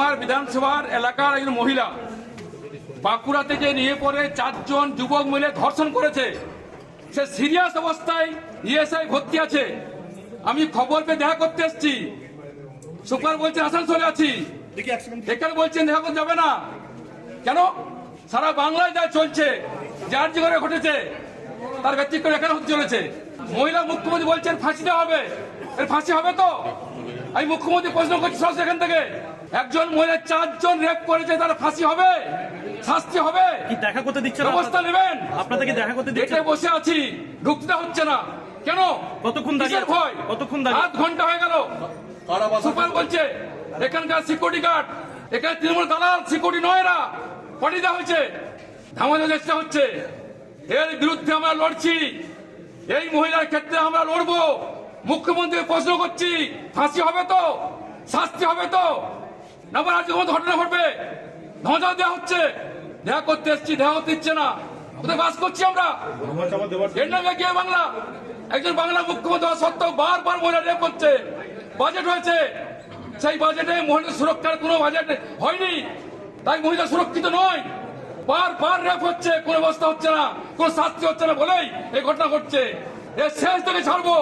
আমার বিধানসভার এলাকার একজন মহিলা বাঁকুড়া থেকে নিয়ে পরে 4 জন যুবক মিলে ধর্ষণ করেছে। সে সিরিয়াস অবস্থায় ইএসআই ভর্তি আছে। আমি খবর পেয়ে দেখা করতে এসেছি। সুপার বলছেন আসানসোলে আছি, এখানে বলছেন দেখা করতে যাবে না কেন? সারা বাংলায় যা চলছে, যার জীবনে ঘটেছে তার ব্যতিক্রম এখানে হতে চলেছে। মহিলা মুখ্যমন্ত্রী বলছেন ফাঁসি দেওয়া হবে, এর ফাঁসি হবে তো? আমি মুখ্যমন্ত্রী প্রশ্ন করছি সরাসরি এখান থেকে, একজন মহিলা 4 জন রেপ করেছে, তার ফাঁসি হবে, শাস্তি হবে? কি দেখা করতে দিচ্ছে না? ব্যবস্থা নেবেন? আপনাদেরকে দেখা করতে দিচ্ছে? এটাই বসে আছি, ঢুকতে হচ্ছে না কেন? কতক্ষণ দাঁড়িয়ে? কিসের ভয়? কতক্ষণ দাঁড়িয়ে? 8 ঘন্টা হয়ে গেল। সুপার বলছে এখানকার সিকিউরিটি গার্ড, এখানে তৃণমূল দালাল সিকিউরিটি নয়, এরা পাঠিয়ে দেওয়া হয়েছে। ধামানোর চেষ্টা হচ্ছে, এর বিরুদ্ধে আমরা লড়ছি। এই মহিলার ক্ষেত্রে আমরা লড়বো। মুখ্যমন্ত্রী প্রশ্ন করছি, ফাঁসি হবে তো, শাস্তি হবে তো? না আজকে কোনো ঘটনা ঘটবে, ধমক দেওয়া হচ্ছে। দেখা করতে এসছি, দেখা করতে দিচ্ছে না। কোথায় বাস করছি আমরা? এর নামে গিয়ে বাংলা। একজন বাংলা মুখ্যমন্ত্রী হওয়া সত্ত্বেও বারবার মহিলা রেপ করছে। বাজেট হয়েছে, সেই বাজেটে মহিলা সুরক্ষার কোনো বাজেট হয়নি, তাই মহিলা সুরক্ষিত নয়। বারবার রেপ হচ্ছে, কোনো ব্যবস্থা হচ্ছে না, কোনো শাস্তি হচ্ছে না বলেই এই ঘটনা ঘটছে। এর শেষ থেকে ছাড়বো।